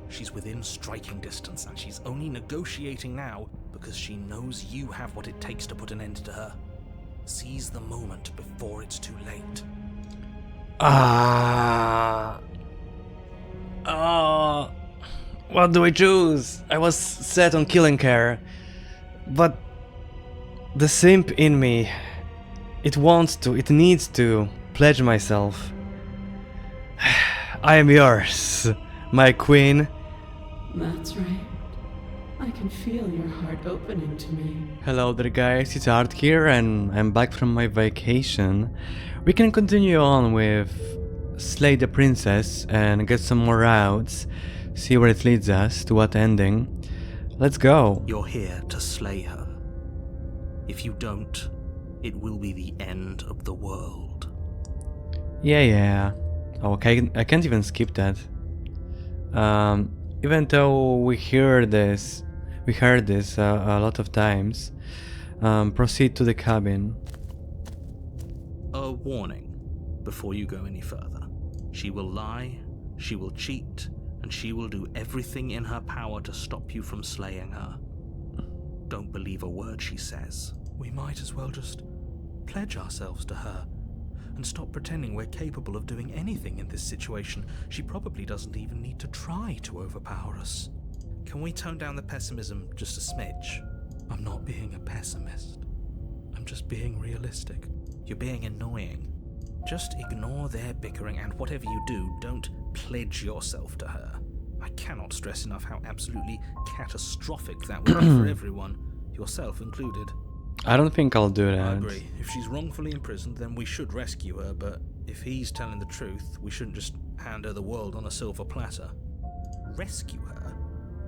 She's within striking distance, and she's only negotiating now because she knows you have what it takes to put an end to her. Seize the moment before it's too late. What do I choose? I was set on killing her, but the simp in me, it needs to pledge myself. I am yours, my queen. That's right. I can feel your heart opening to me. Hello there guys, it's Art here and I'm back from my vacation. We can continue on with Slay the Princess and get some more routes, see where it leads us, to what ending. Let's go. You're here to slay her. If you don't, it will be the end of the world. Yeah. Oh, okay, I can't even skip that. Even though we heard this a lot of times. Proceed to the cabin. A warning before you go any further. She will lie, she will cheat, and she will do everything in her power to stop you from slaying her. Don't believe a word she says. We might as well just pledge ourselves to her and stop pretending we're capable of doing anything in this situation. She probably doesn't even need to try to overpower us. Can we tone down the pessimism just a smidge? I'm not being a pessimist. I'm just being realistic. You're being annoying. Just ignore their bickering, and whatever you do, don't pledge yourself to her. I cannot stress enough how absolutely catastrophic that would be for everyone, yourself included. I don't think I'll do that. I agree. If she's wrongfully imprisoned, then we should rescue her, but if he's telling the truth, we shouldn't just hand her the world on a silver platter. Rescue her?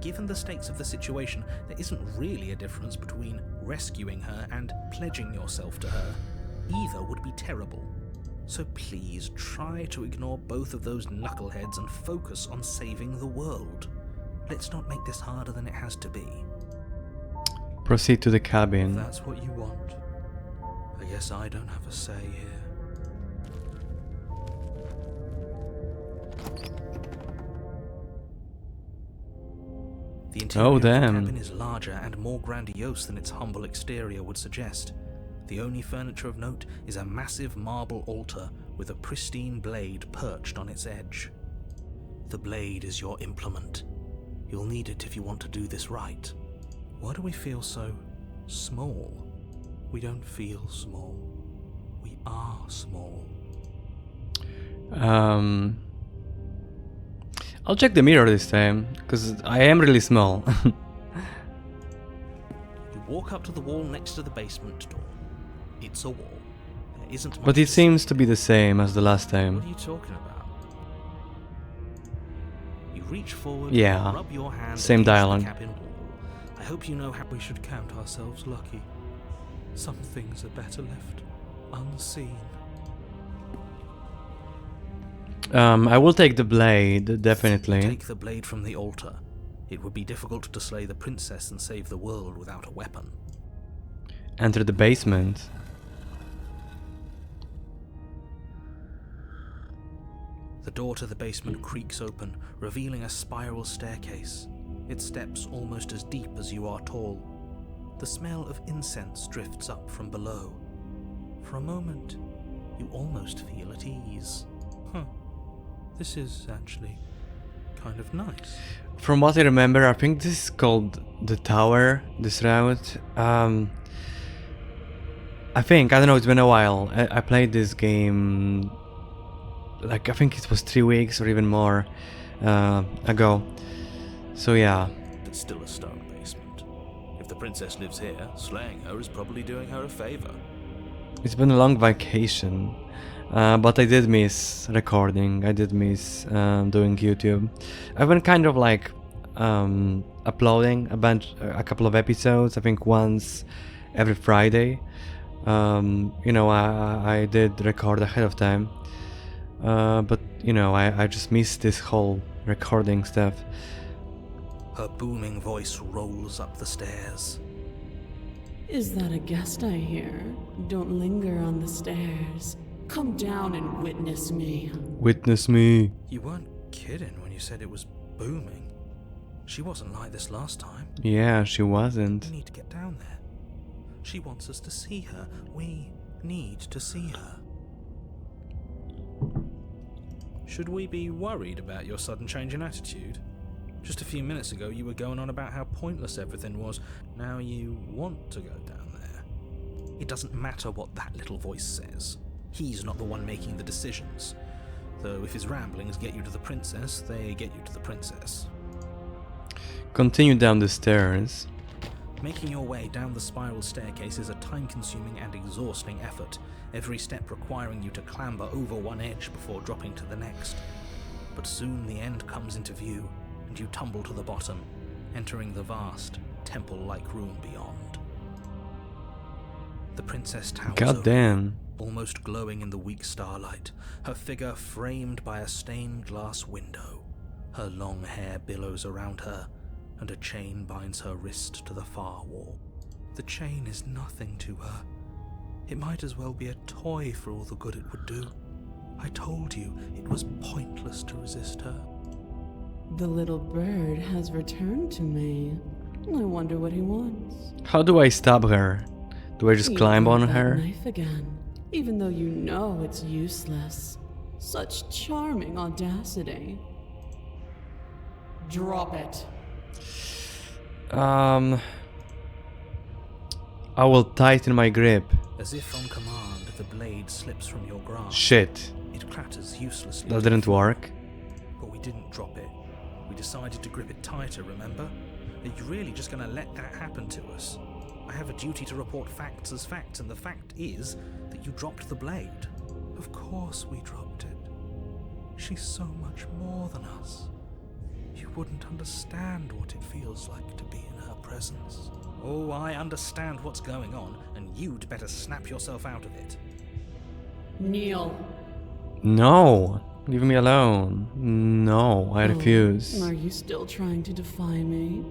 Given the stakes of the situation, there isn't really a difference between rescuing her and pledging yourself to her. Either would be terrible. So please try to ignore both of those knuckleheads and focus on saving the world. Let's not make this harder than it has to be. Proceed to the cabin. If that's what you want, I guess I don't have a say here. The interior of the cabin is larger and more grandiose than its humble exterior would suggest. The only furniture of note is a massive marble altar with a pristine blade perched on its edge. The blade is your implement. You'll need it if you want to do this right. Why do we feel so small? We don't feel small. We are small. I'll check the mirror this time, because I am really small. You walk up to the wall next to the basement door. It's a wall. There isn't much But it to seems see. to be the same as the last What time. are you talking about? You reach forward Yeah, and rub your hand same against dialogue. the cabin wall. I hope you know how we should count ourselves lucky. Some things are better left unseen. I will take the blade, definitely. Take the blade from the altar. It would be difficult to slay the princess and save the world without a weapon. Enter the basement. The door to the basement creaks open, revealing a spiral staircase. Its steps almost as deep as you are tall. The smell of incense drifts up from below. For a moment, you almost feel at ease. This is actually kind of nice. From what I remember, I think this is called the tower, this route. I don't know, it's been a while. I played this game, like, I think it was 3 weeks or even more ago. So yeah. It's still a stone basement. If the princess lives here, slaying her is probably doing her a favor. It's been a long vacation. But I did miss recording, I did miss doing YouTube. I've been kind of like uploading a couple of episodes, I think once every Friday. I did record ahead of time, but I just missed this whole recording stuff. Her booming voice rolls up the stairs. Is that a guest I hear? Don't linger on the stairs. Come down and witness me. Witness me. You weren't kidding when you said it was booming. She wasn't like this last time. Yeah, she wasn't. We need to get down there. She wants us to see her. We need to see her. Should we be worried about your sudden change in attitude? Just a few minutes ago you were going on about how pointless everything was. Now you want to go down there. It doesn't matter what that little voice says. He's not the one making the decisions. Though if his ramblings get you to the princess, they get you to the princess. Continue down the stairs. Making your way down the spiral staircase is a time-consuming and exhausting effort, every step requiring you to clamber over one edge before dropping to the next. But soon the end comes into view, and you tumble to the bottom, entering the vast, temple-like room beyond. The princess towers God over damn. you, almost glowing in the weak starlight, her figure framed by a stained glass window. Her long hair billows around her, and a chain binds her wrist to the far wall. The chain is nothing to her. It might as well be a toy for all the good it would do. I told you it was pointless to resist her. The little bird has returned to me. I wonder what he wants. How do I stop her? Do I just You climb brought on that her? knife again, even though you know it's useless. Such charming audacity. Drop it. I will tighten my grip. As if on command, the blade slips from your grasp. Shit. It clatters uselessly. That to the didn't floor. work. But we didn't drop it. We decided to grip it tighter, remember? Are you really just going to let that happen to us? I have a duty to report facts as facts, and the fact is that you dropped the blade. Of course we dropped it. She's so much more than us. You wouldn't understand what it feels like to be in her presence. Oh, I understand what's going on, and you'd better snap yourself out of it. Kneel. No. Leave me alone. No, I refuse. Are you still trying to defy me?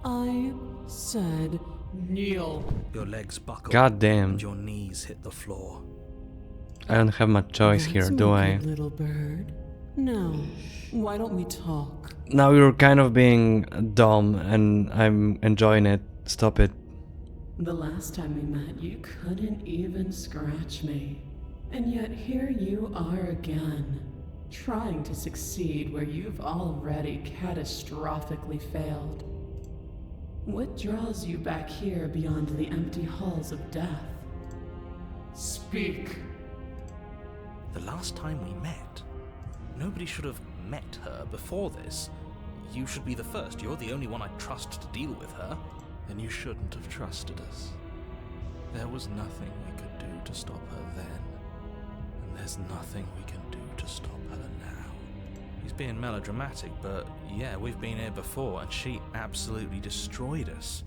I said kneel. Your legs buckle, God damn. and your knees hit the floor. I don't have much choice here, That's do my I? good little bird. Now, why don't we talk? Now you're kind of being dumb and I'm enjoying it. Stop it. The last time we met, you couldn't even scratch me. And yet here you are again, trying to succeed where you've already catastrophically failed. What draws you back here beyond the empty halls of death? Speak. The last time we met, nobody should have met her before this. You should be the first. You're the only one I trust to deal with her. Then you shouldn't have trusted us. There was nothing we could do to stop her then. And there's nothing we can do to stop her now. He's being melodramatic, but yeah, we've been here before and she absolutely destroyed us.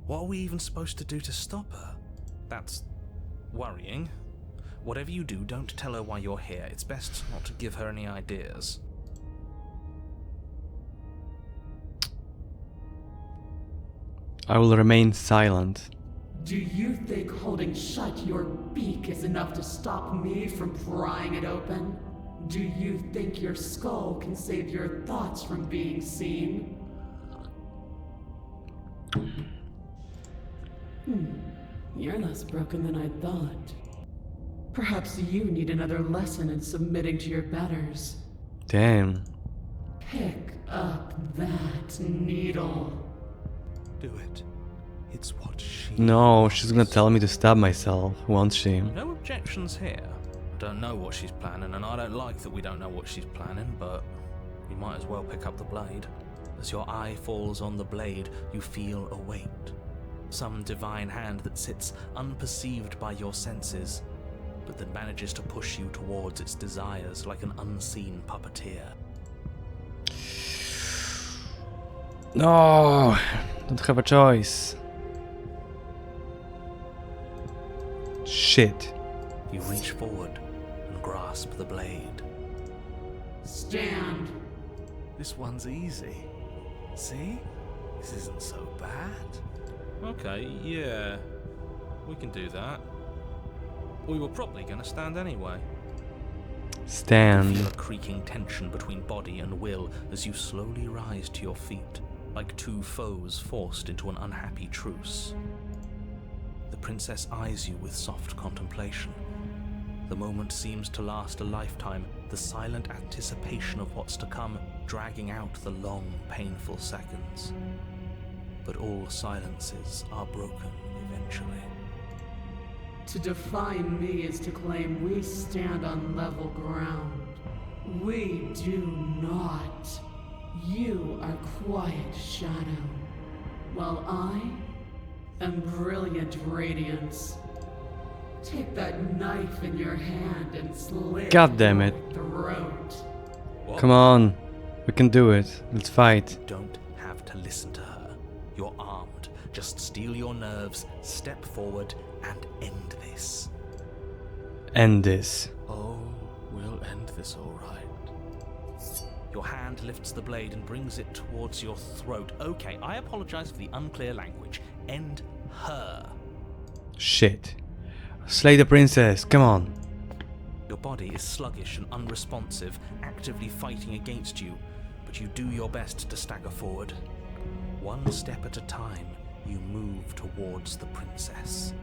What are we even supposed to do to stop her? That's worrying. Whatever you do, don't tell her why you're here. It's best not to give her any ideas. I will remain silent. Do you think holding shut your beak is enough to stop me from prying it open? Do you think your skull can save your thoughts from being seen? You're less broken than I thought. Perhaps you need another lesson in submitting to your betters. Damn. Pick up that needle. Do it. It's what she No, wants. she's gonna tell me to stab myself, won't she? No objections here. I don't know what she's planning, and I don't like that we don't know what she's planning, but we might as well pick up the blade. As your eye falls on the blade, you feel a weight. Some divine hand that sits unperceived by your senses, but that manages to push you towards its desires like an unseen puppeteer. No, don't have a choice. Shit. You reach forward and grasp the blade. Stand. This one's easy. See? This isn't so bad. Okay, yeah. We can do that. We were probably going to stand anyway. Stand. Feel a creaking tension between body and will as you slowly rise to your feet. like two foes forced into an unhappy truce. The princess eyes you with soft contemplation. The moment seems to last a lifetime, the silent anticipation of what's to come dragging out the long, painful seconds. But all silences are broken eventually. To defy me is to claim we stand on level ground. We do not. You are quiet shadow, while I am brilliant radiance. Take that knife in your hand and slit God damn it. your throat. What? Come on. We can do it. Let's fight. You don't have to listen to her. You're armed. Just steel your nerves, step forward, and end this. End this. Oh, we'll end this all right. Your hand lifts the blade and brings it towards your throat. Okay, I apologize for the unclear language. End her. Shit. Slay the princess. Come on. Your body is sluggish and unresponsive, actively fighting against you, but you do your best to stagger forward. One step at a time, you move towards the princess.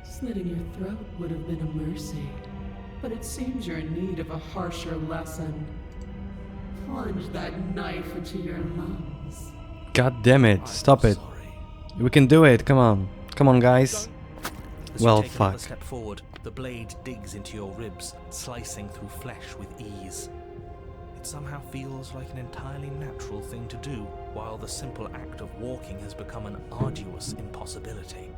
Slitting your throat would have been a mercy, but it seems you're in need of a harsher lesson. Plunge that knife into your lungs. God damn it. Stop it. Sorry. We can do it. Come on. Come on, guys. As you Well, take another fuck. step forward, the blade digs into your ribs, slicing through flesh with ease. It somehow feels like an entirely natural thing to do, while the simple act of walking has become an arduous impossibility.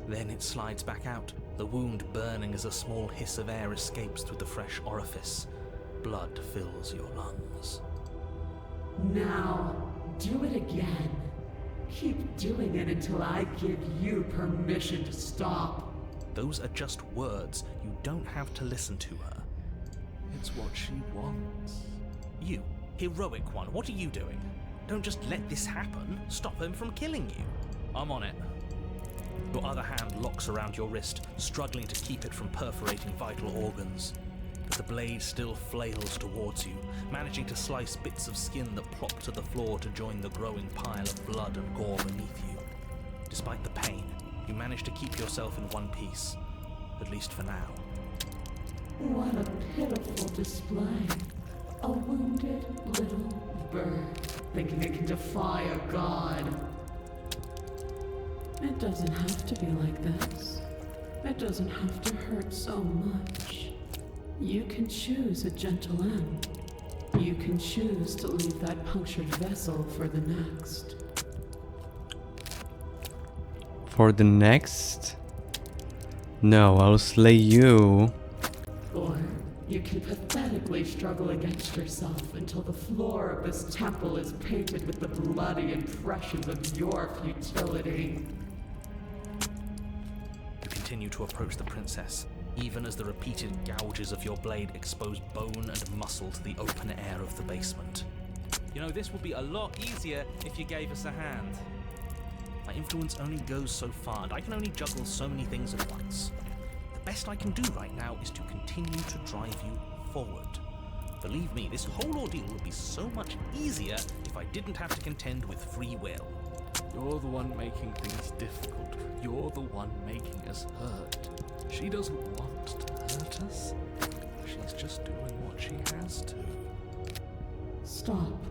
Then it slides back out, the wound burning as a small hiss of air escapes through the fresh orifice. Blood fills your lungs. Now, do it again. Keep doing it until I give you permission to stop. Those are just words. You don't have to listen to her. It's what she wants. You, heroic one, what are you doing? Don't just let this happen. Stop him from killing you. I'm on it. Your other hand locks around your wrist, struggling to keep it from perforating vital organs. But the blade still flails towards you, managing to slice bits of skin that plop to the floor to join the growing pile of blood and gore beneath you. Despite the pain, you manage to keep yourself in one piece, at least for now. What a pitiful display. A wounded little bird thinking it can defy a god. It doesn't have to be like this. It doesn't have to hurt so much. You can choose a gentle end. You can choose to leave that punctured vessel for the next. For the next? No, I'll slay you. Or you can pathetically struggle against yourself until the floor of this temple is painted with the bloody impressions of your futility. You continue to approach the princess, even as the repeated gouges of your blade expose bone and muscle to the open air of the basement. You know, this would be a lot easier if you gave us a hand. My influence only goes so far, and I can only juggle so many things at once. The best I can do right now is to continue to drive you forward. Believe me, this whole ordeal would be so much easier if I didn't have to contend with free will. You're the one making things difficult. You're the one making us hurt. She doesn't want to hurt us. She's just doing what she has to. Stop.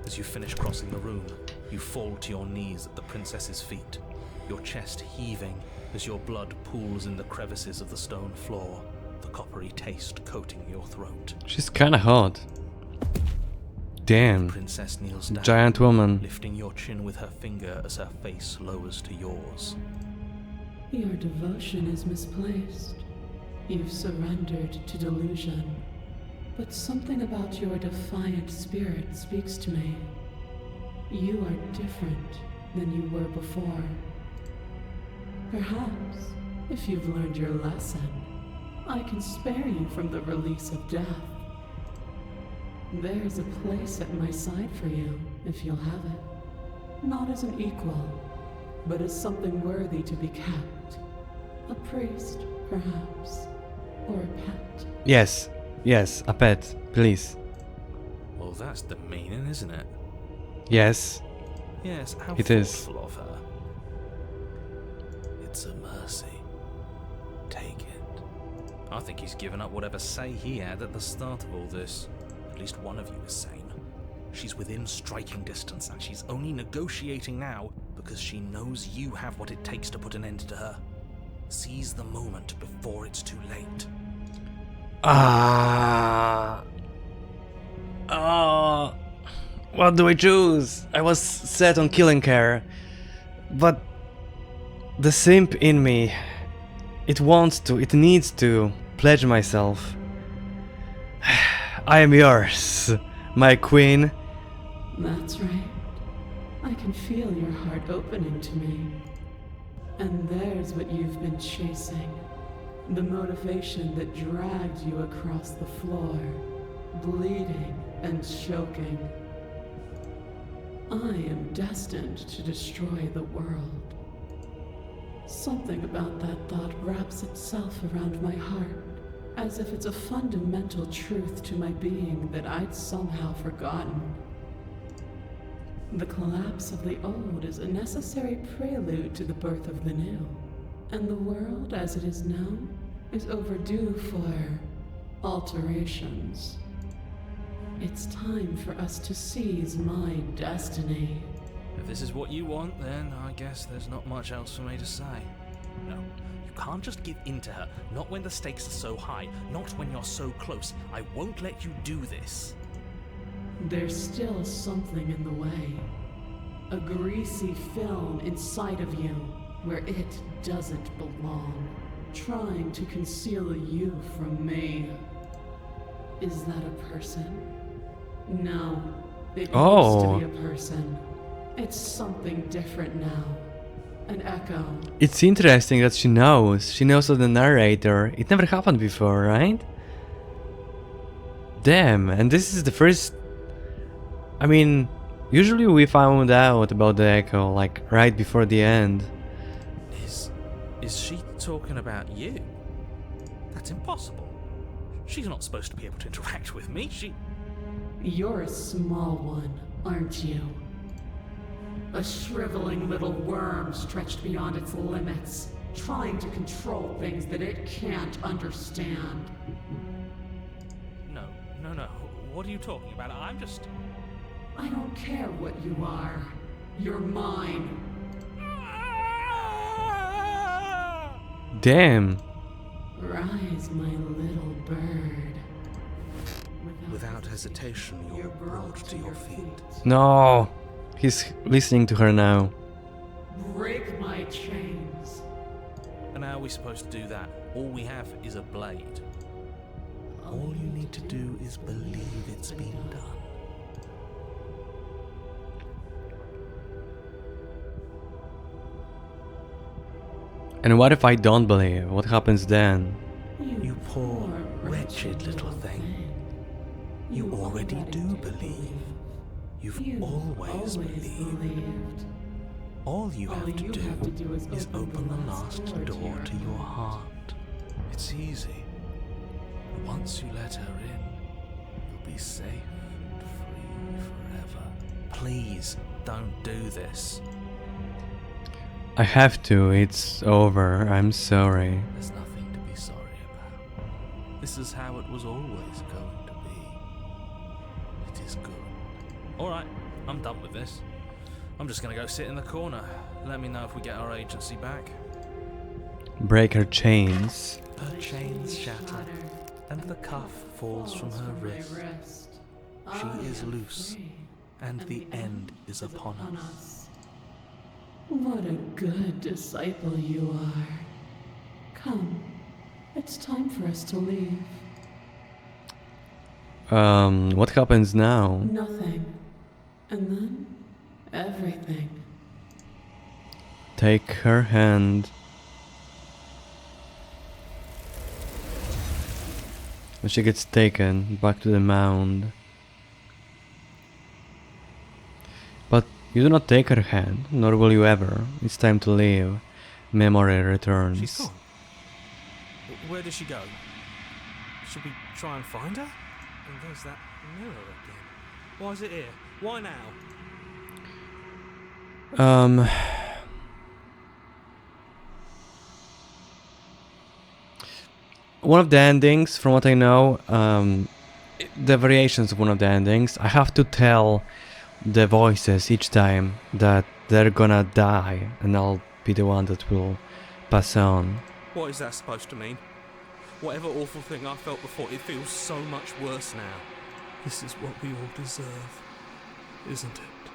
As you finish crossing the room, you fall to your knees at the princess's feet, your chest heaving as your blood pools in the crevices of the stone floor, the coppery taste coating your throat. She's kinda hot. Damn. The princess kneels down, Giant woman. lifting your chin with her finger as her face lowers to yours. Your devotion is misplaced. You've surrendered to delusion. But something about your defiant spirit speaks to me. You are different than you were before. Perhaps, if you've learned your lesson, I can spare you from the release of death. There's a place at my side for you, if you'll have it. Not as an equal, but as something worthy to be kept. A priest, perhaps, or a pet. Yes. Yes, a pet, please. Well, that's demeaning, isn't it? Yes. Yes, how It is. thoughtful of her. It's a mercy. Take it. I think he's given up whatever say he had at the start of all this. At least one of you is sane. She's within striking distance, and she's only negotiating now because she knows you have what it takes to put an end to her. Seize the moment before it's too late. What do I choose? I was set on killing her, but the simp in me, it needs to pledge myself. I am yours, my queen. That's right. I can feel your heart opening to me. And there's what you've been chasing. The motivation that dragged you across the floor, bleeding and choking. I am destined to destroy the world. Something about that thought wraps itself around my heart, as if it's a fundamental truth to my being that I'd somehow forgotten. The collapse of the old is a necessary prelude to the birth of the new, and the world as it is known is overdue for alterations. It's time for us to seize my destiny. If this is what you want, then I guess there's not much else for me to say. No, you can't just give in to her. Not when the stakes are so high. Not when you're so close. I won't let you do this. There's still something in the way. A greasy film inside of you where it doesn't belong, trying to conceal you from me. Is that a person? No, it used to be a person. It's something different now. An echo. It's interesting that she knows. She knows of the narrator. It never happened before, right? Damn, and this is the first... I mean, usually we found out about the echo, like, right before the end. Is she talking about you? That's impossible. She's not supposed to be able to interact with me. You're a small one, aren't you? A shriveling little worm stretched beyond its limits, trying to control things that it can't understand. No. What are you talking about? I'm just... I don't care what you are. You're mine. Damn. Rise, my little bird. Without hesitation, you're brought to your feet. No. He's listening to her now. Break my chains. And how are we supposed to do that? All we have is a blade. All you need to do is believe it's been done. And what if I don't believe? What happens then? You poor, wretched little thing. You already do believe. You've always believed. All you have to do is open the last door to your heart. It's easy. Once you let her in, you'll be safe and free forever. Please, don't do this. I have to, it's over, I'm sorry. There's nothing to be sorry about. This is how it was always going to be. It is good. Alright, I'm done with this. I'm just gonna go sit in the corner. Let me know if we get our agency back. Break her chains. Her chains shatter, and the cuff falls from her wrist. She is loose, and the end is upon us. What a good disciple you are. Come, it's time for us to leave. What happens now? Nothing. And then, everything. Take her hand. And she gets taken back to the mound. But you do not take her hand, nor will you ever. It's time to leave. Memory returns. She's gone. Where did she go? Should we try and find her? And there's that mirror again. Why is it here? Why now? One of the endings, from what I know, the variations of one of the endings, I have to tell the voices each time that they're gonna die, and I'll be the one that will pass on. What is that supposed to mean? Whatever awful thing I felt before, it feels so much worse now. This is what we all deserve, isn't it?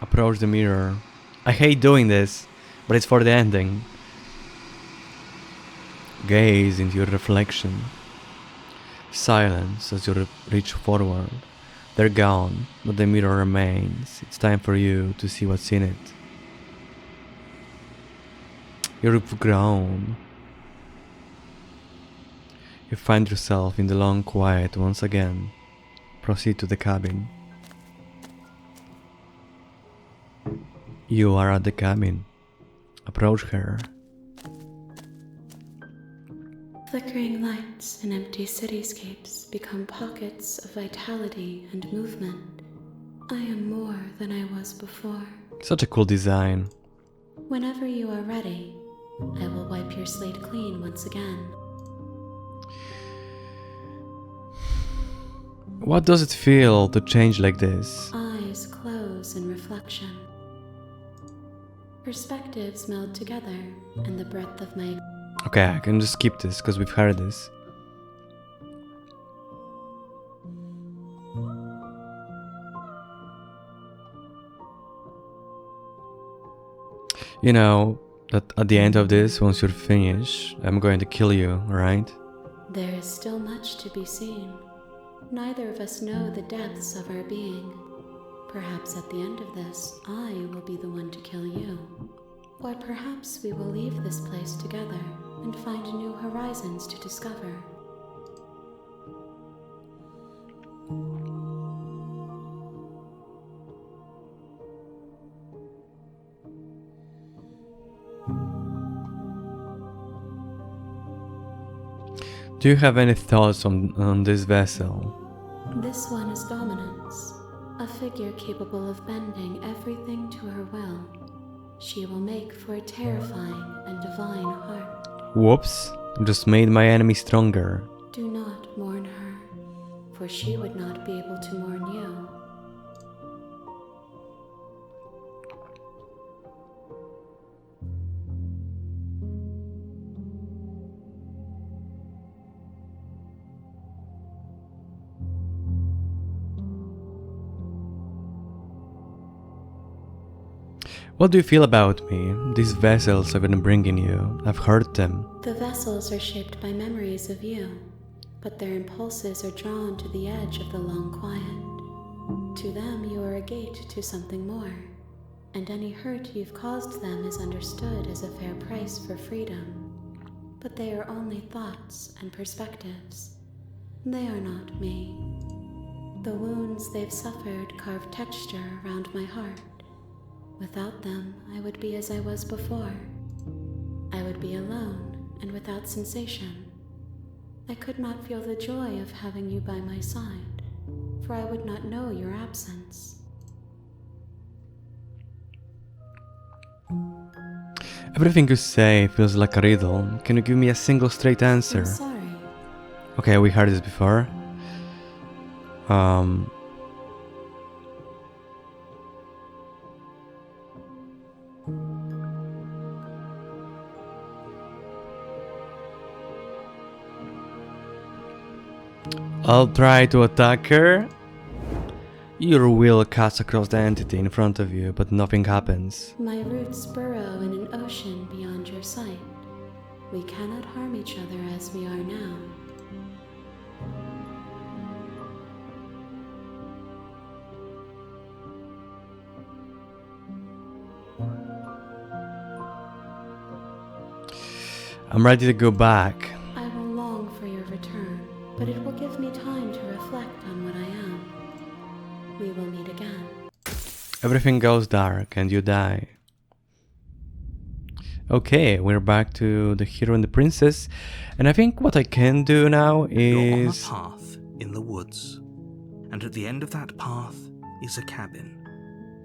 Approach the mirror. I hate doing this, but it's for the ending. Gaze into your reflection. Silence as you reach forward. They're gone, but the mirror remains. It's time for you to see what's in it. You've grown. You find yourself in the long quiet once again. Proceed to the cabin. You are at the cabin. Approach her. Flickering lights and empty cityscapes become pockets of vitality and movement. I am more than I was before. Such a cool design. Whenever you are ready, I will wipe your slate clean once again. What does it feel to change like this? Eyes close in reflection. Perspectives meld together, and the breadth of my... Okay, I can just skip this because we've heard this. You know that at the end of this, once you're finished, I'm going to kill you, right? There is still much to be seen. Neither of us know the depths of our being. Perhaps at the end of this, I will be the one to kill you. Or perhaps we will leave this place together and find new horizons to discover. Do you have any thoughts on this vessel? This one is dominance, a figure capable of bending everything to her will. She will make for a terrifying and divine heart. Whoops, just made my enemy stronger. Do not mourn her, for she would not be able to mourn you. What do you feel about me? These vessels I've been bringing you, I've heard them. The vessels are shaped by memories of you, but their impulses are drawn to the edge of the long quiet. To them, you are a gate to something more, and any hurt you've caused them is understood as a fair price for freedom. But they are only thoughts and perspectives. They are not me. The wounds they've suffered carve texture around my heart. Without them, I would be as I was before. I would be alone and without sensation. I could not feel the joy of having you by my side, for I would not know your absence. Everything you say feels like a riddle. Can you give me a single straight answer? I'm sorry. Okay, we heard this before. I'll try to attack her. Your will cuts across the entity in front of you, but nothing happens. My roots burrow in an ocean beyond your sight. We cannot harm each other as we are now. I'm ready to go back. I will long for your return, but it will give me time to reflect on what I am. We will meet again. Everything goes dark and you die. Okay, we're back to the hero and the princess, and I think what I can do now You're on a is... path in the woods, and at the end of that path is a cabin.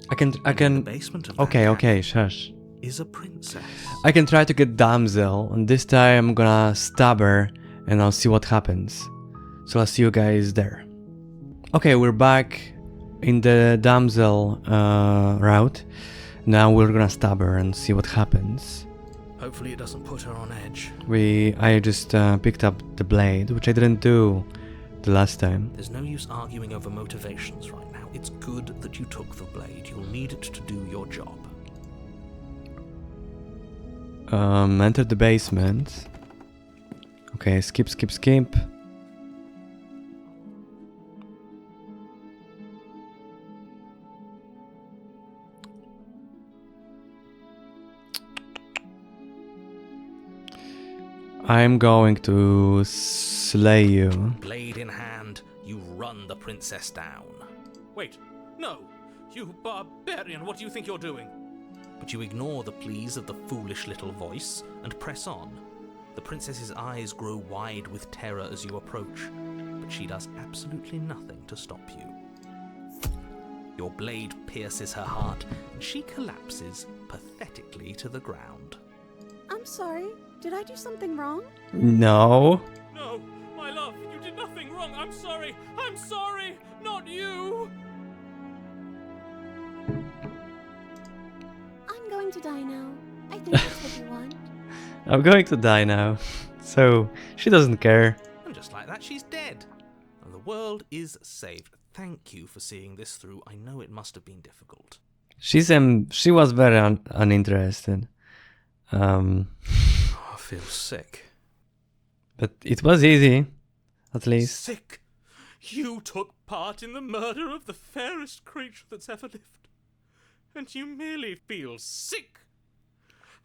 I In the can... basement of that Okay, cabin okay, shush. is a princess. I can try to get Damsel, and this time I'm gonna stab her, and I'll see what happens. So I'll see you guys there. Okay, we're back in the Damsel route. Now we're gonna stab her and see what happens. Hopefully it doesn't put her on edge. I just picked up the blade, which I didn't do the last time. There's no use arguing over motivations right now. It's good that you took the blade. You'll need it to do your job. Enter the basement. Okay, skip. I'm going to slay you. Blade in hand, you run the princess down. Wait, no! You barbarian, what do you think you're doing? But you ignore the pleas of the foolish little voice and press on. The princess's eyes grow wide with terror as you approach, but she does absolutely nothing to stop you. Your blade pierces her heart, and she collapses pathetically to the ground. I'm sorry. Did I do something wrong? No. No, my love, you did nothing wrong. I'm sorry, not you. I'm going to die now. I think that's what you want. I'm going to die now. So, she doesn't care. And just like that, she's dead. And the world is saved. Thank you for seeing this through. I know it must have been difficult. She was very uninterested. I feel sick. But it was easy, at least. Sick. You took part in the murder of the fairest creature that's ever lived. And you merely feel sick.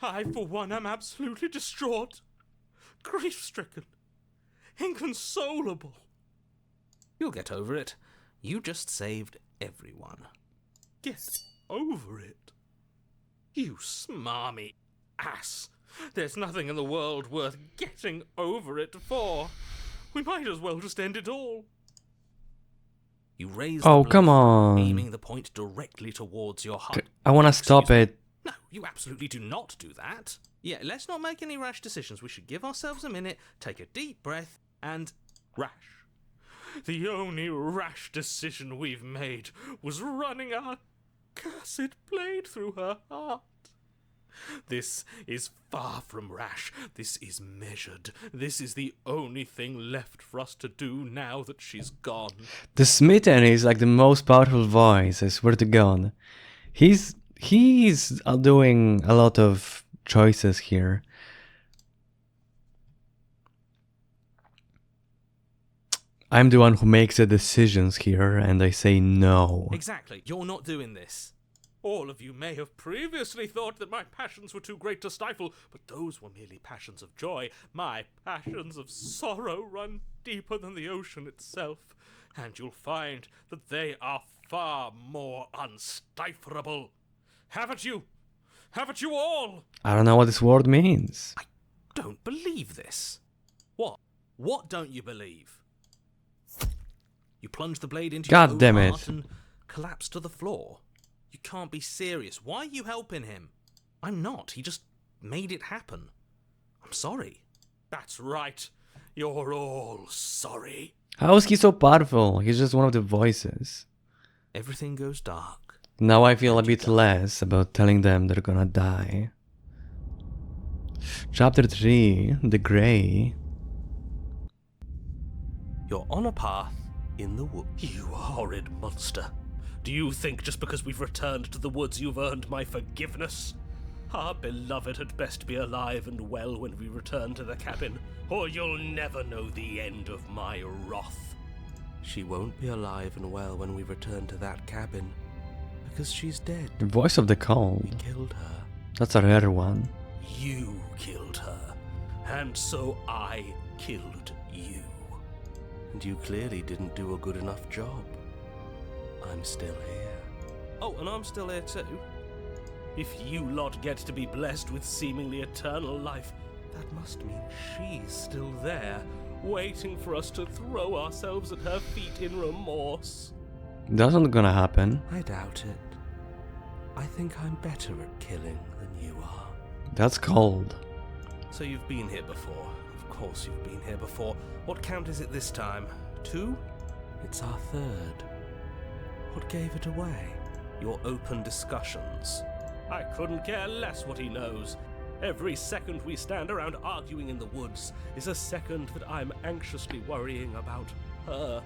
I, for one, am absolutely distraught. Grief-stricken. Inconsolable. You'll get over it. You just saved everyone. Get over it? You smarmy ass. There's nothing in the world worth getting over it for. We might as well just end it all. You raise Oh, the blade, come on. aiming the point directly towards your heart. I wanna stop it. No, you absolutely do not do that. Yeah, let's not make any rash decisions. We should give ourselves a minute, take a deep breath, and... Rash. The only rash decision we've made was running our cursed blade through her heart. This is far from rash. This is measured. This is the only thing left for us to do now that she's gone. The Smitten is like the most powerful voice, I swear to God. He's doing a lot of choices here. I'm the one who makes the decisions here, and I say no. Exactly, you're not doing this. All of you may have previously thought that my passions were too great to stifle, but those were merely passions of joy. My passions of sorrow run deeper than the ocean itself, and you'll find that they are far more unstiflable. Haven't you? Haven't you all? I don't know what this word means. I don't believe this. What? What don't you believe? You plunge the blade into your God own damn heart it. and collapse to the floor. You can't be serious. Why are you helping him? I'm not. He just made it happen. I'm sorry. That's right. You're all sorry. How is he so powerful? He's just one of the voices. Everything goes dark. Now I feel a bit less about telling them they're gonna die. Chapter 3, The Grey. You're on a path in the woods. You horrid monster. Do you think just because we've returned to the woods you've earned my forgiveness? Our beloved had best be alive and well when we return to the cabin, or you'll never know the end of my wrath. She won't be alive and well when we return to that cabin, because she's dead. The voice of the cold. We killed her. That's a rare one. You killed her, and so I killed you. And you clearly didn't do a good enough job. I'm still here. Oh, and I'm still here too. If you lot get to be blessed with seemingly eternal life, that must mean she's still there, waiting for us to throw ourselves at her feet in remorse. That's not gonna happen. I doubt it. I think I'm better at killing than you are. That's cold. So you've been here before. Of course you've been here before. What count is it this time? 2? It's our 3rd. What gave it away? Your open discussions. I couldn't care less what he knows. Every second we stand around arguing in the woods is a second that I'm anxiously worrying about her.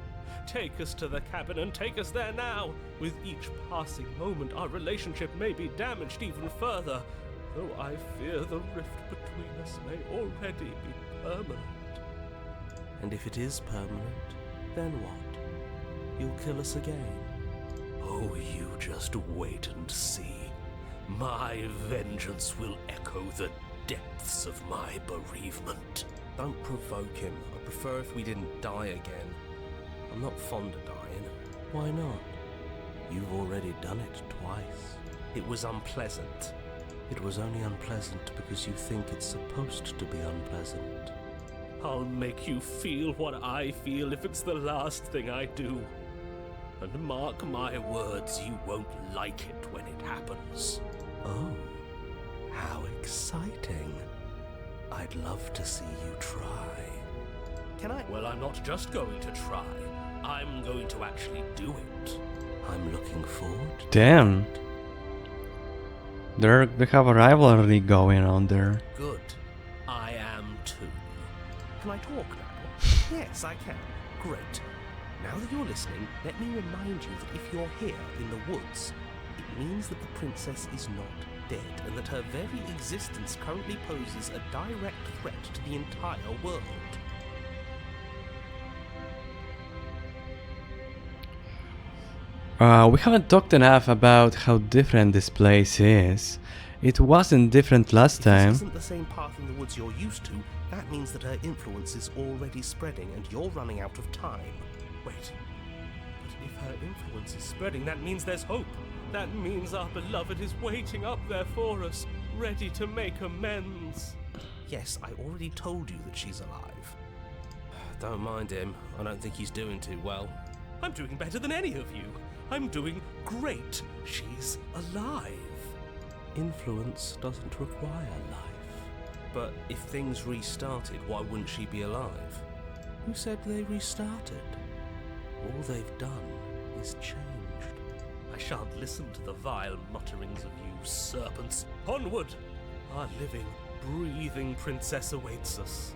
Take us to the cabin and take us there now. With each passing moment, our relationship may be damaged even further, though I fear the rift between us may already be permanent. And if it is permanent, then what? You'll kill us again? Oh, you just wait and see. My vengeance will echo the depths of my bereavement. Don't provoke him. I prefer if we didn't die again. I'm not fond of dying. Why not? You've already done it twice. It was unpleasant. It was only unpleasant because you think it's supposed to be unpleasant. I'll make you feel what I feel if it's the last thing I do. And mark my words, you won't like it when it happens. Oh, how exciting. I'd love to see you try. Can I? Well, I'm not just going to try. I'm going to actually do it. I'm looking forward to Damn. They have a rivalry going on there. Good. I am too. Can I talk now? Yes, I can. Great. Now that you're listening, let me remind you that if you're here in the woods, it means that the princess is not dead, and that her very existence currently poses a direct threat to the entire world. We haven't talked enough about how different this place is. It wasn't different last If time. this isn't the same path in the woods you're used to, that means that her influence is already spreading and you're running out of time. Wait. But if her influence is spreading, that means there's hope. That means our beloved is waiting up there for us, ready to make amends. Yes, I already told you that she's alive. Don't mind him. I don't think he's doing too well. I'm doing better than any of you. I'm doing great. She's alive. Influence doesn't require life. But if things restarted, why wouldn't she be alive? Who said they restarted? All they've done is changed. I shan't listen to the vile mutterings of you serpents. Onward! Our living, breathing princess awaits us.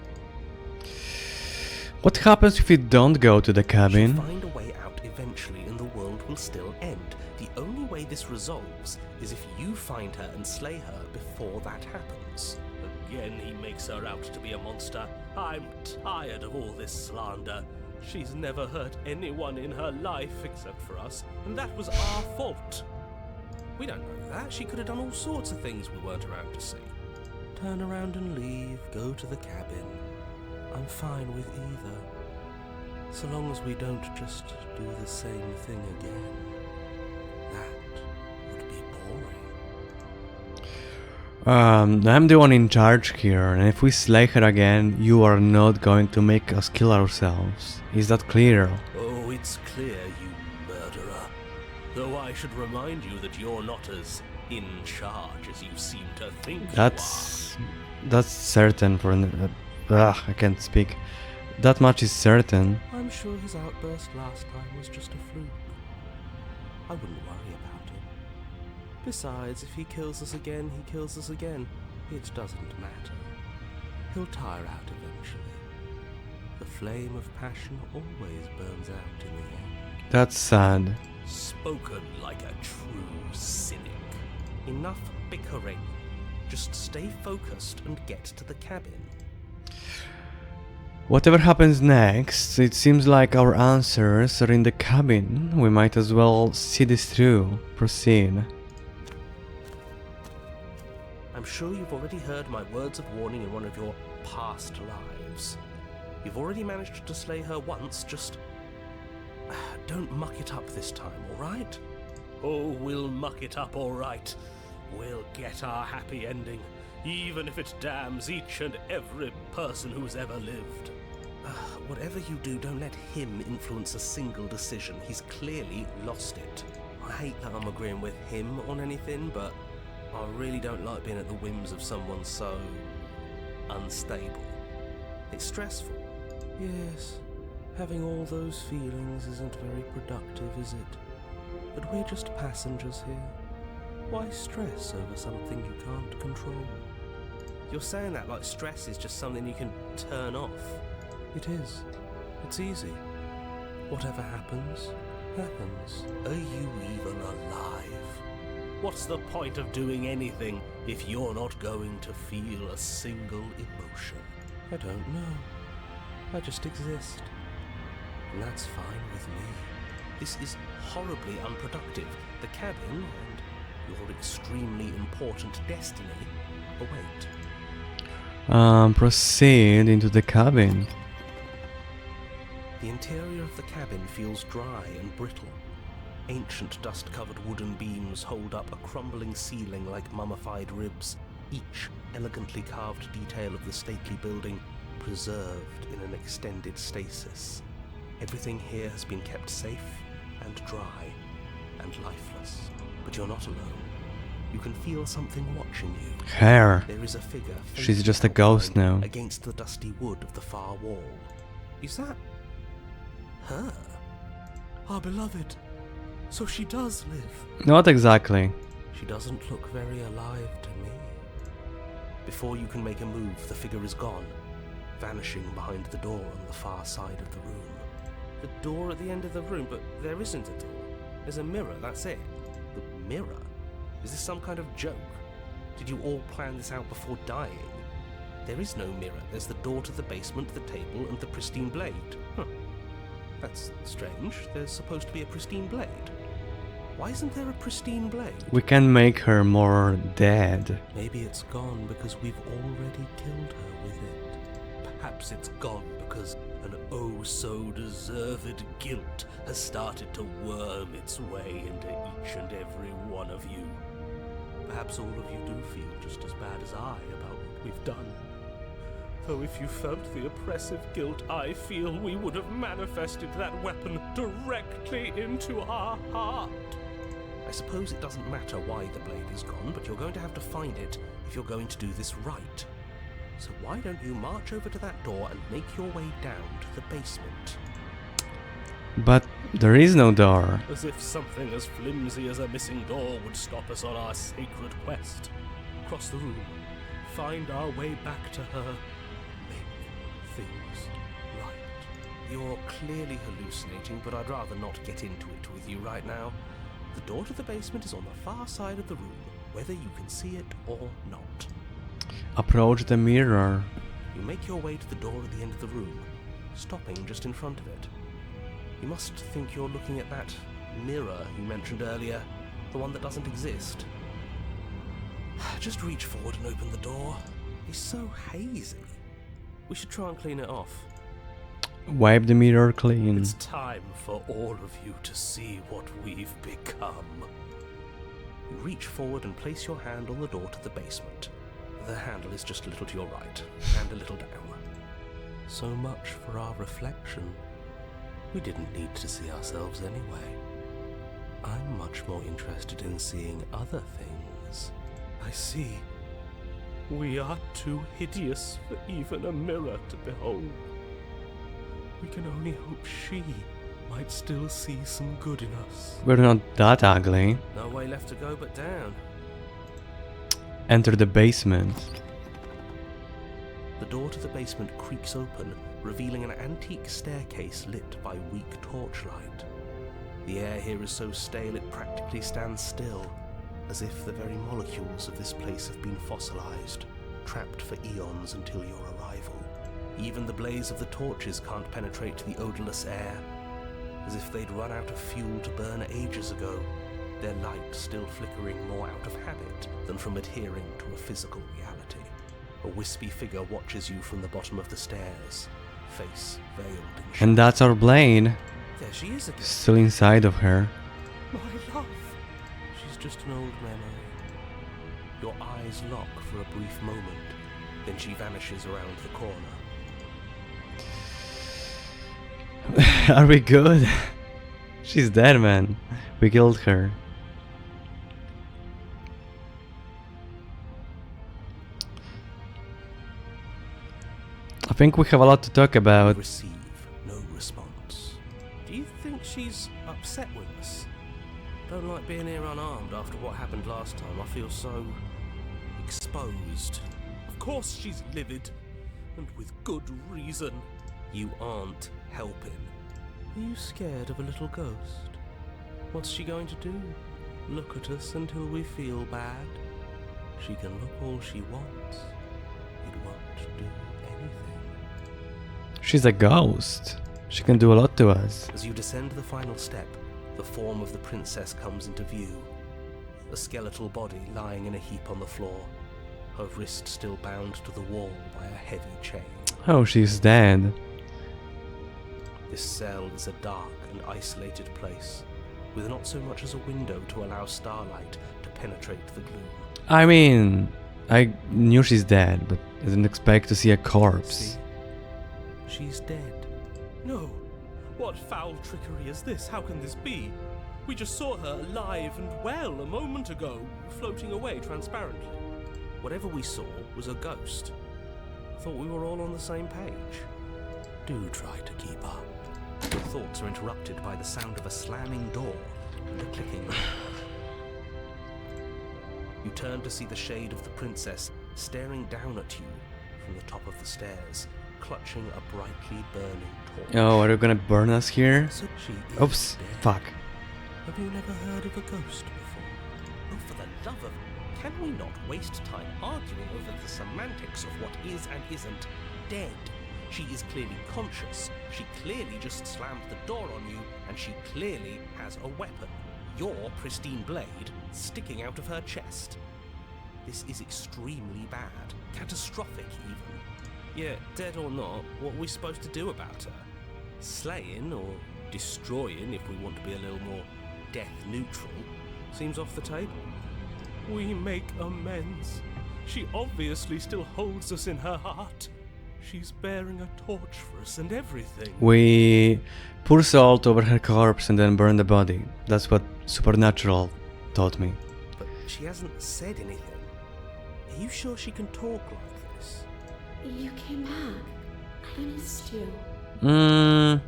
What happens if we don't go to the She'll cabin? find a way out eventually and the world will still end. The only way this resolves is if you find her and slay her before that happens. Again he makes her out to be a monster. I'm tired of all this slander. She's never hurt anyone in her life except for us, and that was our fault. We don't know that. She could have done all sorts of things we weren't around to see. Turn around and leave, go to the cabin. I'm fine with either. So long as we don't just do the same thing again. That would be boring. I'm the one in charge here, and if we slay her again, you are not going to make us kill ourselves. Is that clear? Oh, it's clear, you murderer. Though I should remind you that you're not as in charge as you seem to think you That's certain for I can't speak. That much is certain. I'm sure his outburst last time was just a fluke. I wouldn't worry about him. Besides, if he kills us again, he kills us again. It doesn't matter. He'll tire out eventually. The flame of passion always burns out in the end. That's sad. Spoken like a true cynic. Enough bickering. Just stay focused and get to the cabin. Whatever happens next, it seems like our answers are in the cabin. We might as well see this through. Proceed. I'm sure you've already heard my words of warning in one of your past lives. You've already managed to slay her once, just don't muck it up this time, alright? Oh, we'll muck it up all right. We'll get our happy ending, even if it damns each and every person who's ever lived. Whatever you do, don't let him influence a single decision. He's clearly lost it. I hate that I'm agreeing with him on anything, but I really don't like being at the whims of someone so unstable. It's stressful. Yes, having all those feelings isn't very productive, is it? But we're just passengers here. Why stress over something you can't control? You're saying that like stress is just something you can turn off. It is. It's easy. Whatever happens, happens. Are you even alive? What's the point of doing anything if you're not going to feel a single emotion? I don't know. I just exist. And that's fine with me. This is horribly unproductive. The cabin and your extremely important destiny await. Proceed into the cabin. The interior of the cabin feels dry and brittle. Ancient dust-covered wooden beams hold up a crumbling ceiling like mummified ribs, each elegantly carved detail of the stately building preserved in an extended stasis. Everything here has been kept safe and dry and lifeless. But you're not alone. You can feel something watching you. Her. There is a figure. She's just a ghost now. Against the dusty wood of the far wall. Is that her? Our beloved. So she does live. Not exactly. She doesn't look very alive to me. Before you can make a move, the figure is gone, vanishing behind the door on the far side of the room. The door at the end of the room, but there isn't a door. There's a mirror, that's it. The mirror? Is this some kind of joke? Did you all plan this out before dying? There is no mirror. There's the door to the basement, the table, and the pristine blade. Huh. That's strange. There's supposed to be a pristine blade. Why isn't there a pristine blade? We can make her more dead. Maybe it's gone because we've already killed her with it. Perhaps it's gone because an oh-so-deserved guilt has started to worm its way into each and every one of you. Perhaps all of you do feel just as bad as I about what we've done. Though if you felt the oppressive guilt I feel, we would have manifested that weapon directly into our heart. I suppose it doesn't matter why the blade is gone, but you're going to have to find it if you're going to do this right. So why don't you march over to that door and make your way down to the basement? But there is no door. As if something as flimsy as a missing door would stop us on our sacred quest. Cross the room, find our way back to her, make things right. You're clearly hallucinating, but I'd rather not get into it with you right now. The door to the basement is on the far side of the room, whether you can see it or not. Approach the mirror. You make your way to the door at the end of the room, stopping just in front of it. You must think you're looking at that mirror you mentioned earlier, the one that doesn't exist. Just reach forward and open the door. It's so hazy. We should try and clean it off. Wipe the mirror clean. It's time for all of you to see what we've become. You reach forward and place your hand on the door to the basement. The handle is just a little to your right, and a little down. So much for our reflection. We didn't need to see ourselves anyway. I'm much more interested in seeing other things. I see. We are too hideous for even a mirror to behold. We can only hope she might still see some good in us. We're not that ugly. No way left to go but down. Enter the basement. The door to the basement creaks open, revealing an antique staircase lit by weak torchlight. The air here is so stale it practically stands still, as if the very molecules of this place have been fossilized, trapped for eons until your arrival. Even the blaze of the torches can't penetrate the odorless air, as if they'd run out of fuel to burn ages ago, their light still flickering more out of habit than from adhering to a physical reality. A wispy figure watches you from the bottom of the stairs, face veiled in shadow. And that's our blade. There she is again. Still inside of her. My love. She's just an old memory. Your eyes lock for a brief moment, then she vanishes around the corner. Are we good? She's dead, man. We killed her. I think we have a lot to talk about. Receive no response. Do you think she's upset with us? Don't like being here unarmed after what happened last time. I feel so exposed. Of course she's livid, and with good reason. You aren't helping. Are you scared of a little ghost? What's she going to do? Look at us until we feel bad? She can look all she wants. It won't do anything. She's a ghost. She can do a lot to us. As you descend the final step, the form of the princess comes into view. A skeletal body lying in a heap on the floor, her wrist still bound to the wall by a heavy chain. Oh, she's dead. This cell is a dark and isolated place, with not so much as a window to allow starlight to penetrate the gloom. I mean, I knew she's dead, but I didn't expect to see a corpse. See? She's dead. No. What foul trickery is this? How can this be? We just saw her alive and well a moment ago, floating away transparently. Whatever we saw was a ghost. Thought we were all on the same page. Do try to keep up. Your thoughts are interrupted by the sound of a slamming door and a clicking. You turn to see the shade of the princess staring down at you from the top of the stairs, clutching a brightly burning torch. Oh, are you gonna burn us here? So she is Oops, dead. fuck. Have you never heard of a ghost before? Oh, for the love of... Can we not waste time arguing over the semantics of what is and isn't dead? She is clearly conscious. She clearly just slammed the door on you, and she clearly has a weapon. Your pristine blade sticking out of her chest. This is extremely bad. Catastrophic, even. Yeah, dead or not, what are we supposed to do about her? Slaying or destroying, if we want to be a little more death neutral, seems off the table. We make amends. She obviously still holds us in her heart. She's bearing a torch for us and everything. We pour salt over her corpse and then burn the body. That's what Supernatural taught me. But she hasn't said anything. Are you sure she can talk like this? You came back. I missed you.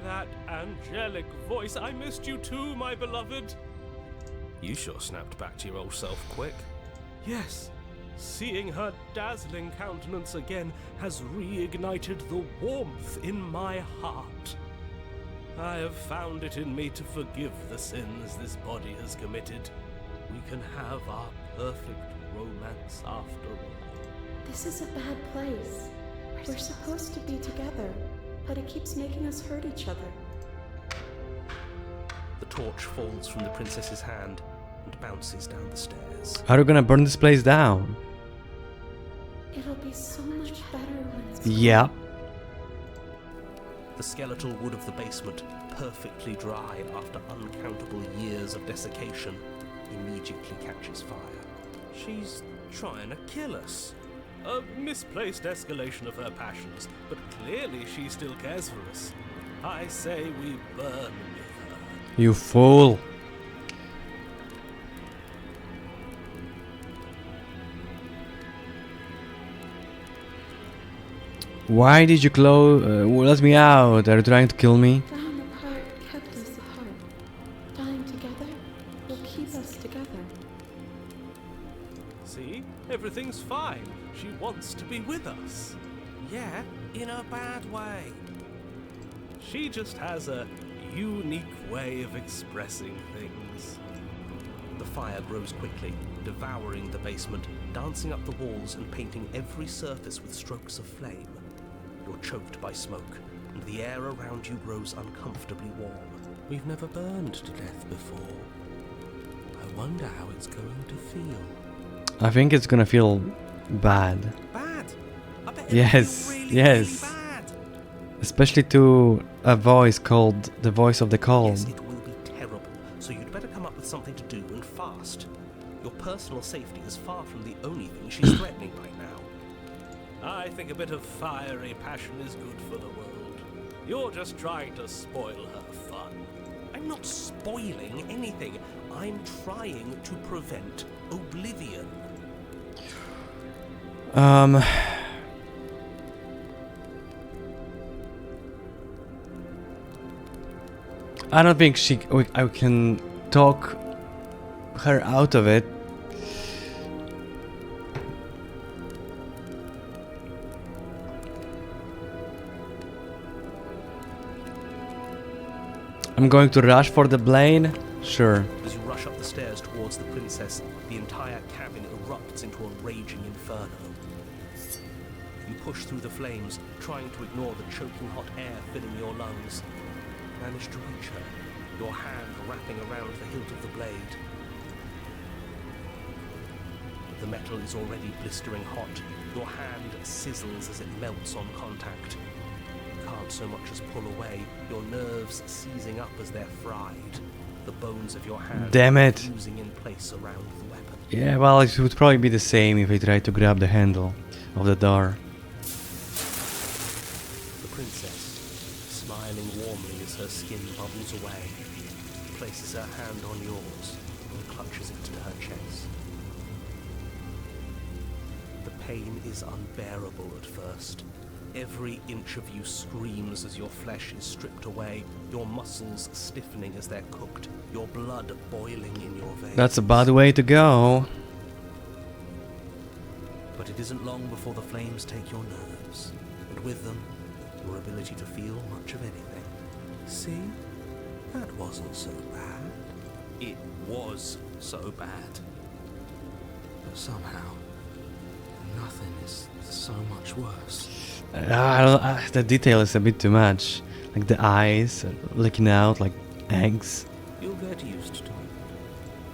That angelic voice. I missed you too, my beloved. You sure snapped back to your old self quick. Yes. Seeing her dazzling countenance again has reignited the warmth in my heart. I have found it in me to forgive the sins this body has committed. We can have our perfect romance after all. This is a bad place. We're supposed to be together, but it keeps making us hurt each other. The torch falls from the princess's hand and bounces down the stairs. How are you gonna burn this place down? It'll be so much better when it's Yeah. The skeletal wood of the basement, perfectly dry after uncountable years of desiccation, immediately catches fire. She's trying to kill us. A misplaced escalation of her passions, but clearly she still cares for us. I say we burn with her. You fool. Why did you let me out? Are you trying to kill me? Dying apart kept us apart. Dying together will keep us together. See? Everything's fine. She wants to be with us. Yeah, in a bad way. She just has a unique way of expressing things. The fire grows quickly, devouring the basement, dancing up the walls and painting every surface with strokes of flame. You're choked by smoke, and the air around you grows uncomfortably warm. We've never burned to death before. I wonder how it's going to feel. I think it's gonna feel bad. Bad? I bet it'll Yes, feel yes. really bad. Especially to a voice called the voice of the cold. Yes, it will be terrible, so you'd better come up with something to do and fast. Your personal safety is far from the only thing she's threatening right now. I think a bit of fiery passion is good for the world. You're just trying to spoil her fun. I'm not spoiling anything. I'm trying to prevent oblivion. I don't think I can talk her out of it. I'm going to rush for the blade. Sure. As you rush up the stairs towards the princess, the entire cabin erupts into a raging inferno. You push through the flames, trying to ignore the choking hot air filling your lungs. Manage to reach her, your hand wrapping around the hilt of the blade. But the metal is already blistering hot. Your hand sizzles as it melts on contact. You can't so much as pull away, your nerves seizing up as they're fried. The bones of your hand Damn it. fusing in place around the weapon. Yeah, well, it would probably be the same if I tried to grab the handle of the door. The princess, smiling warmly as her skin bubbles away, places her hand on yours and clutches it to her chest. The pain is unbearable at first. Every inch of you screams as your flesh is stripped away, your muscles stiffening as they're cooked, your blood boiling in your veins. That's a bad way to go. But it isn't long before the flames take your nerves, and with them, your ability to feel much of anything. See? That wasn't so bad. It was so bad. But somehow, nothing is so much worse. The detail is a bit too much. Like the eyes licking out like eggs. You'll get used to it.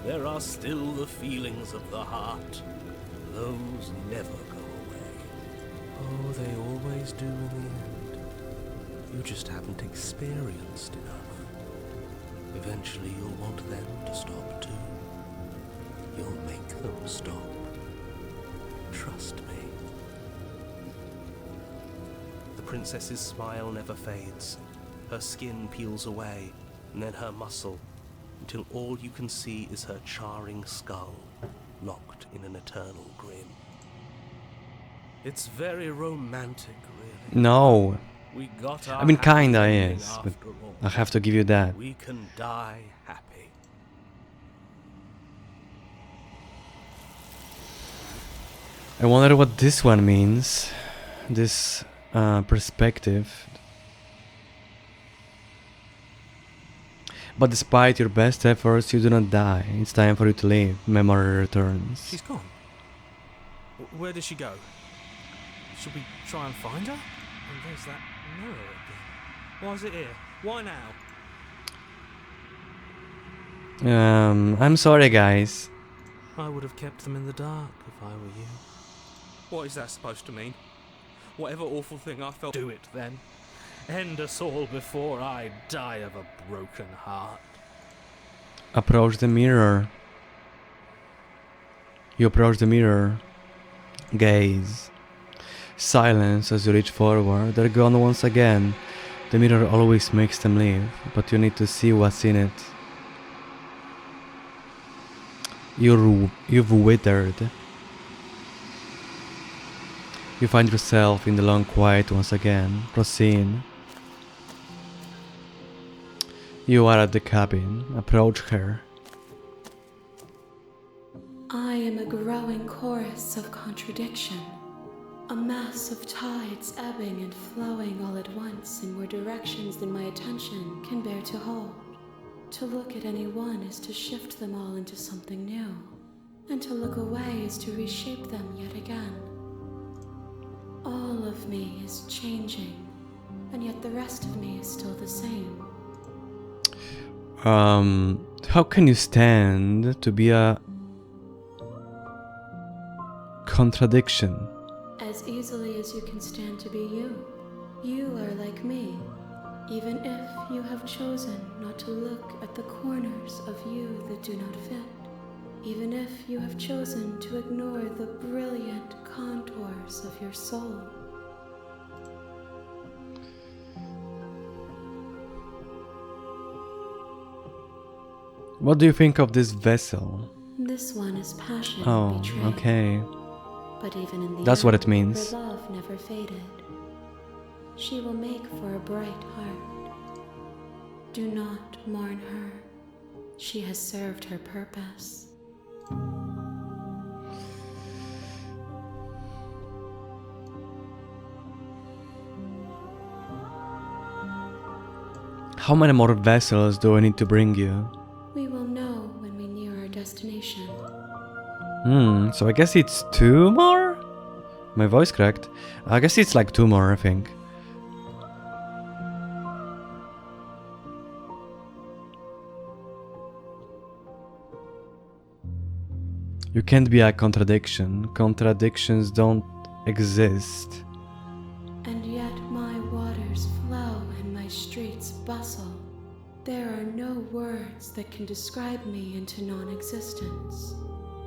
There are still the feelings of the heart. Those never go away. Oh, they always do in the end. You just haven't experienced enough. Eventually you'll want them to stop too. You'll make them stop. Trust me. The princess's smile never fades. Her skin peels away, and then her muscle, until all you can see is her charring skull, locked in an eternal grin. It's very romantic, really. No. We got our I mean, happy kinda ending is, but after all. I have to give you that. We can die happy. I wonder what this one means. This perspective. But despite your best efforts, you do not die. It's time for you to leave. Memory returns. She's gone. Where did she go? Should we try and find her? And there's that mirror again. Why is it here? Why now? I'm sorry, guys. I would have kept them in the dark if I were you. What is that supposed to mean? Whatever awful thing I felt, do it then. End us all before I die of a broken heart. Approach the mirror. You approach the mirror. Gaze. Silence as you reach forward. They're gone once again. The mirror always makes them leave, but you need to see what's in it. You've withered. You find yourself in the long quiet once again. Proceed. You are at the cabin. Approach her. I am a growing chorus of contradiction, a mass of tides ebbing and flowing all at once in more directions than my attention can bear to hold. To look at any one is to shift them all into something new, and to look away is to reshape them yet again. All of me is changing, and yet the rest of me is still the same. How can you stand to be a contradiction? As easily as you can stand to be you. You are like me, even if you have chosen not to look at the corners of you that do not fit. even if you have chosen to ignore the brilliant contours of your soul. What do you think of this vessel? This one is passion Oh, betrayed. okay. But even in the That's what end, it means. her love never faded. She will make for a bright heart. Do not mourn her. She has served her purpose. How many more vessels do I need to bring you? We will know when we near our destination. So I guess it's 2 more? My voice cracked. I guess it's like 2 more, I think. You can't be a contradiction. Contradictions don't exist. And yet my waters flow and my streets bustle. There are no words that can describe me into non-existence.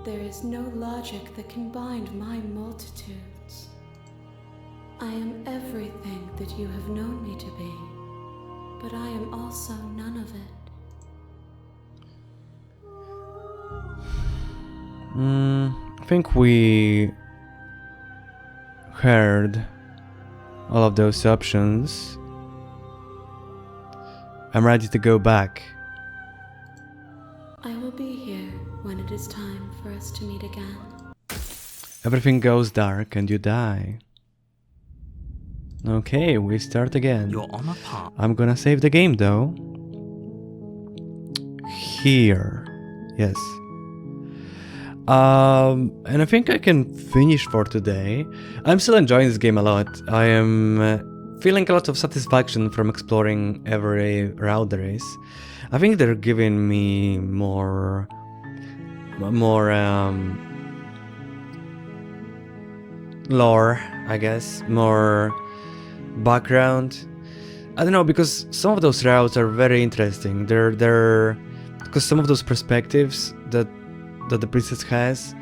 There is no logic that can bind my multitudes. I am everything that you have known me to be, but I am also none of it. I think we heard all of those options. I'm ready to go back. I will be here when it is time for us to meet again. Everything goes dark and you die. Okay, we start again. You're on a path. I'm gonna save the game though. Here. Yes. And I think I can finish for today. I'm still enjoying this game a lot. I am feeling a lot of satisfaction from exploring every route there is. I think they're giving me more lore, I guess, more background. I don't know, because some of those routes are very interesting. They're because some of those perspectives that the princess has,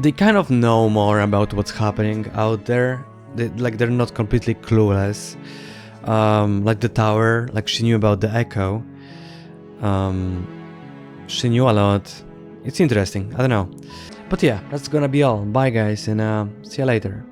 they kind of know more about what's happening out there. They're not completely clueless. Like the tower, like she knew about the echo. She knew a lot. It's interesting. I don't know. But yeah, that's gonna be all. Bye guys, and see you later.